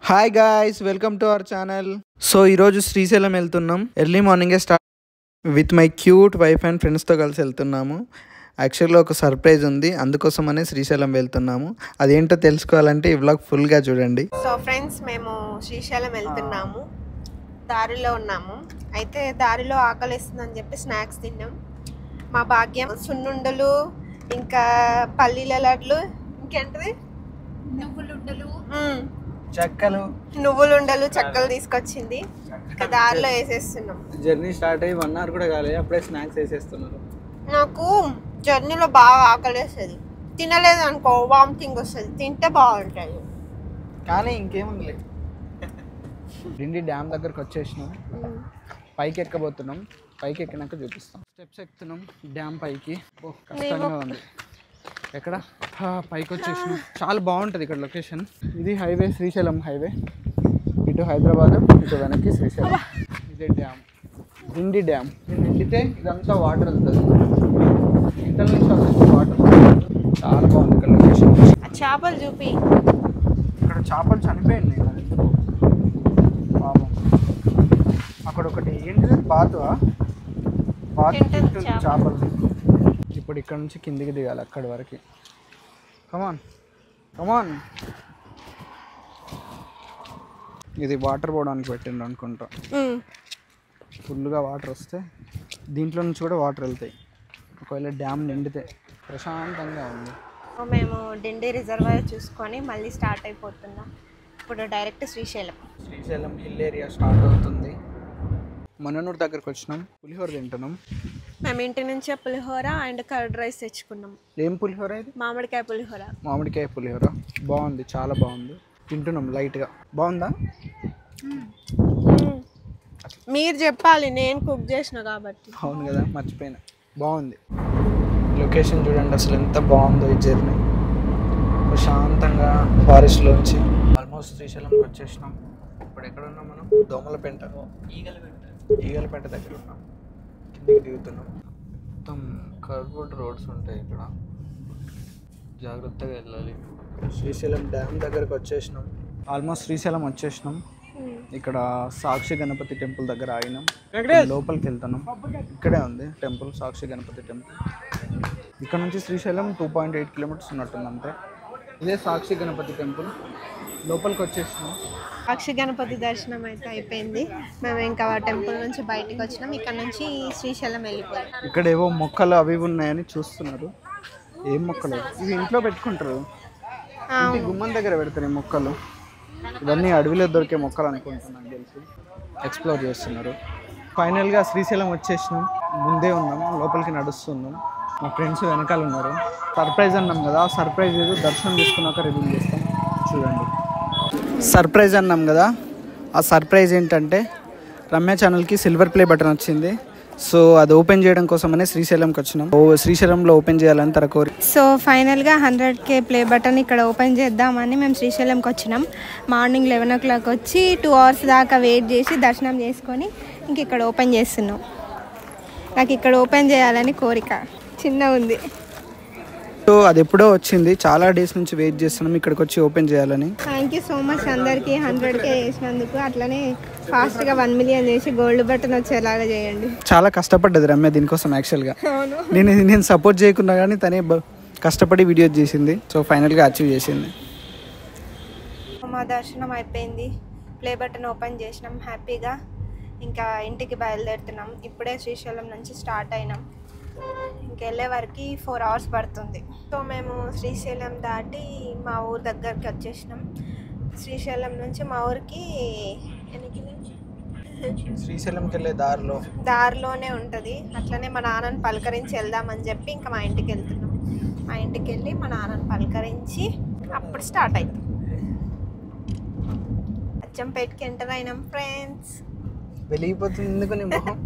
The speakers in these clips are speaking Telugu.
Hi guys, welcome to our channel. So ఈరోజు శ్రీశైలం వెళ్తున్నాం. ఎర్లీ మార్నింగే start with my cute wife and ఫ్రెండ్స్తో కలిసి వెళ్తున్నాము. యాక్చువల్గా ఒక సర్ప్రైజ్ ఉంది, అందుకోసమనే శ్రీశైలం వెళ్తున్నాము. అదేంటో తెలుసుకోవాలంటే ఈ వ్లాగ్ ఫుల్గా చూడండి. సో ఫ్రెండ్స్, మేము శ్రీశైలం వెళ్తున్నాము. దారిలో ఉన్నాము. అయితే దారిలో ఆకలిస్తుందని చెప్పి స్నాక్స్ తిన్నాం. మా భాగ్యం సున్నుండలు, ఇంకా పల్లీల లడ్లు, ఇంకేంటిది నువ్వులుండలు చెక్కలు తీసుకొచ్చింది. ఇంకా దారిలో వేసేస్తున్నాం. జర్నీ స్టార్ట్ అయ్యి 1 hour కూడా కాలేదు, అప్పుడే స్నాక్స్ వేసేస్తున్నారు. నాకు జర్నీలో బాగా ఆకలేస్తుంది. తినలేదు అనుకో వామిటింగ్ వస్తుంది, తింటే బాగుంటుంది. కానీ ఇంకేముంది, డిండి డ్యామ్ దగ్గరకు వచ్చేసినాం. పైకి ఎక్కబోతున్నాం. పైకి ఎక్కినాక చూపిస్తాం. స్టెప్స్ ఎక్కుతున్నాం డ్యామ్ పైకి. కష్టంగా ఉంది. ఎక్కడ పైకి వచ్చేసినాం. చాలా బాగుంటుంది ఇక్కడ లొకేషన్. ఇది హైవే, శ్రీశైలం హైవే. ఇటు హైదరాబాద్, ఇటు వెనక్కి శ్రీశైలం. ఇదే డ్యామ్, డిండి డ్యామ్. నిండితే ఇదంతా వాటర్ వెళ్తుంది. ఇంటర్ నుంచి వస్తుంది వాటర్. చాలా బాగుంది ఇక్కడ లొకేషన్. చేపలు చూపి. ఇక్కడ చేపలు చనిపోయింది పాపం. అక్కడ ఒకటి ఏంటిది, బాతువా? చేపలు. ఇప్పుడు ఇక్కడ నుంచి కిందికి దిగాలి అక్కడి వరకు. కమాన్ కమాన్. ఇది వాటర్ పోవడానికి పెట్టిండు అనుకుంటా. ఫుల్గా వాటర్ వస్తే దీంట్లో నుంచి కూడా వాటర్ వెళ్తాయి. ఒకవేళ డ్యామ్ నిండితే ప్రశాంతంగా ఉంది. మేము డిండి రిజర్వాయర్ చూసుకొని మళ్ళీ స్టార్ట్ అయిపోతున్నాం. ఇప్పుడు direct Srisailam. Srisailam hill area start అవుతుంది. మననూరు దగ్గరకు వచ్చినాం. పులిహోర తింటున్నాం. మేము ఇంటి నుంచే పులిహోర అండ్ కర్డ్ రైస్ తెచ్చుకున్నాం. ఏం పులిహోర ఇది? మామిడికాయ పులిహోర. మామిడికాయ పులిహోర బాగుంది, చాలా బాగుంది. తింటున్నాం లైట్గా. బాగుందా? మీరు చెప్పాలి, నేను కుక్ చేసిన కాబట్టి. అవును కదా, మర్చిపోయినా. బాగుంది. లొకేషన్ చూడండి అసలు ఎంత బాగుందో. ఈ జర్నీ ప్రశాంతంగా ఫారెస్ట్లోంచి ఆల్మోస్ట్ శ్రీశైలంకి వచ్చేసినాం. ఇప్పుడు ఎక్కడ ఉన్నాం మనం? దోమలపేంట, ఈగలపేట దగ్గర ఉన్నాం. కిందికి దిగుతున్నాం. మొత్తం కర్వ్డ్ రోడ్స్ ఉంటాయి ఇక్కడ, జాగ్రత్తగా వెళ్ళాలి. శ్రీశైలం డ్యామ్ దగ్గరకు వచ్చేసినాం. ఆల్మోస్ట్ శ్రీశైలం వచ్చేసినాం. ఇక్కడ సాక్షి గణపతి టెంపుల్ దగ్గర ఆగినాం. లోపలికి వెళ్తున్నాం. ఇక్కడే ఉంది టెంపుల్, సాక్షి గణపతి టెంపుల్. ఇక్కడ నుంచి శ్రీశైలం 2.8 kilometers ఉన్నట్టుంది అంతే. ఇదే సాక్షి గణపతి టెంపుల్. లోపలికి వచ్చేసినాం. సాక్షి గణపతి దర్శనం అయితే అయిపోయింది. మేము ఇంకా టెంపుల్ నుంచి బయటకు వచ్చినాం. ఇక్కడ నుంచి శ్రీశైలం వెళ్ళిపోయాం. ఇక్కడ ఏవో మొక్కలు అవి ఉన్నాయని చూస్తున్నారు. ఏం మొక్కలు ఇవి? ఇంట్లో పెట్టుకుంటారు, ఇంటి గుమ్మం దగ్గర పెడతారు ఈ మొక్కలు. ఇవన్నీ అడవిలో దొరికే మొక్కలు అనుకుంటున్నాను తెలిసి. ఎక్స్ప్లోర్ చేస్తున్నారు. ఫైనల్గా శ్రీశైలం వచ్చేసినాం. ముందే ఉన్నాం, లోపలికి నడుస్తున్నాం. మా ఫ్రెండ్స్ వెనకాల ఉన్నారు. సర్ప్రైజ్ అన్నాం కదా, ఆ సర్ప్రైజ్ ఏదో దర్శనం చేసుకున్నాక రివీల్ చేస్తాం. చూడండి. సర్ప్రైజ్ అన్నాం కదా, ఆ సర్ప్రైజ్ ఏంటంటే రమ్య ఛానల్కి సిల్వర్ ప్లే బటన్ వచ్చింది. సో అది ఓపెన్ చేయడం కోసమనే శ్రీశైలంకి వచ్చినాం. శ్రీశైలంలో ఓపెన్ చేయాలని తన కోరిక. సో ఫైనల్గా 100K ప్లే బటన్ ఇక్కడ ఓపెన్ చేద్దామని మేము శ్రీశైలంకి వచ్చినాం. మార్నింగ్ 11 o'clock వచ్చి 2 hours దాకా వెయిట్ చేసి దర్శనం చేసుకొని ఇంక ఇక్కడ ఓపెన్ చేస్తున్నాం. నాకు ఇక్కడ ఓపెన్ చేయాలని కోరిక చిన్న ఉంది. సో అది ఎప్పుడో వచ్చింది, చాలా డేస్ నుంచి వెయిట్ చేస్తున్నాం ఇక్కడికి వచ్చి ఓపెన్ చేయాలని. థ్యాంక్ యూ సో మచ్ అందరికీ 100K చేసినందుకు. అట్లనే ఫాస్ట్గా 1 million చేసి గోల్డ్ బటన్ వచ్చేలాగా చేయండి. చాలా కష్టపడ్డది రమ్య దీనికోసం. యాక్చువల్గా నేను సపోర్ట్ చేయకున్నా కానీ తనే కష్టపడి వీడియో చేసింది. సో ఫైనల్గా అచీవ్ చేసింది. మా దర్శనం అయిపోయింది. ప్లే బటన్ ఓపెన్ చేసినాం హ్యాపీగా. ఇంకా ఇంటికి బయలుదేరుతున్నాం. ఇప్పుడే శ్రీశైలం నుంచి స్టార్ట్ అయినాం. ఇంకెళ్ళే వరకు 4 hours పడుతుంది. సో మేము శ్రీశైలం దాటి మా ఊరు దగ్గరికి వచ్చేసినాం. శ్రీశైలం నుంచి మా ఊరికి శ్రీశైలంకి వెళ్ళే దారిలోనే ఉంటుంది. అట్లనే మా నాన్నని పలకరించి వెళ్దామని చెప్పి ఇంకా మా ఇంటికి వెళ్తున్నాం. మా ఇంటికి వెళ్ళి మా నాన్నని పలకరించి అప్పుడు స్టార్ట్ అవుతాం. అచ్చంపేటకి ఎంటర్ అయినాం ఫ్రెండ్స్. వెళ్ళిపోతుంది ఎందుకు నీ మొహం?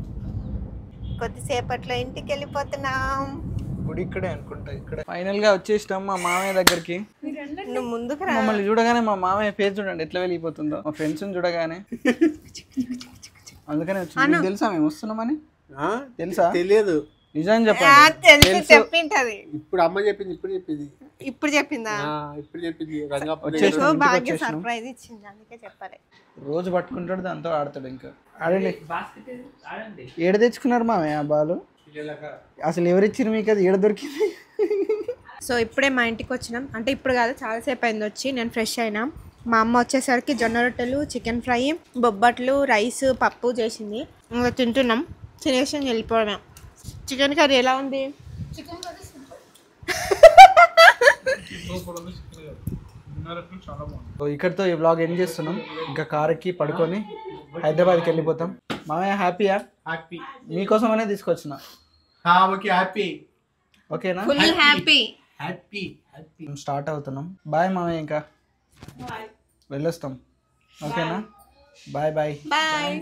కొద్దిసేపట్లో ఇంటికి వెళ్ళిపోతున్నాం. గుడి ఇక్కడే అనుకుంటా. ఇక్కడ ఫైనల్ గా వచ్చేసినాం మా మామయ్య దగ్గరికి. నువ్వు ముందుకు రా. మమ్మల్ని చూడగానే మా మామయ్య ఫేస్ చూడండి ఎట్లా వెళ్ళిపోతుందో. మా ఫ్రెండ్స్ చూడగానే అందుకనే వచ్చింది. తెలుసా మేము వస్తున్నామని? తెలుసా? తెలియదు. నిజం చెప్పండి. తెలిసి చెప్పింటది. ఇప్పుడు అమ్మ చెప్పింది. ఇప్పుడు చెప్పిందా? ఇప్పుడు చెప్పింది. భాగ్య సర్ప్రైజ్ ఇచ్చింది, అందుకే చెప్పాలి. రోజు పట్టుకుంటాడు, దాంతో ఆడతాడు. ఇంకా ఆడండి. ఏడ తెచ్చుకున్నారు మామయ్య ఆ బాలు? అసలు ఎవరిచ్చారు మీకు అది? ఏడ దొరికింది? సో ఇప్పుడే మా ఇంటికి వచ్చినాం, అంటే ఇప్పుడు కాదు చాలాసేపు అయింది వచ్చి. నేను ఫ్రెష్ అయినా. మా అమ్మ వచ్చేసరికి జొన్న రొట్టెలు, చికెన్ ఫ్రై, బొబ్బట్లు, రైస్, పప్పు చేసింది. ఇంకా తింటున్నాం. తినేసి వెళ్ళిపోవడం. చికెన్ కర్రీ ఎలా ఉంది? ఇక్కడితో ఈ వ్లాగ్ ఎండ్ చేస్తున్నాం. ఇంకా కారుకి పడుకొని హైదరాబాద్కి వెళ్ళిపోతాం. మామయ్య హ్యాపీయా? హ్యాపీ. మీకోసమనే తీసుకొచ్చిన. Okay happy. ఓకేనా? Full happy. హ్యాపీ. స్టార్ట్ అవుతున్నాం. బాయ్ మామయ్య, ఇంకా వెళ్ళొస్తాం. ఓకేనా? Bye bye. బాయ్.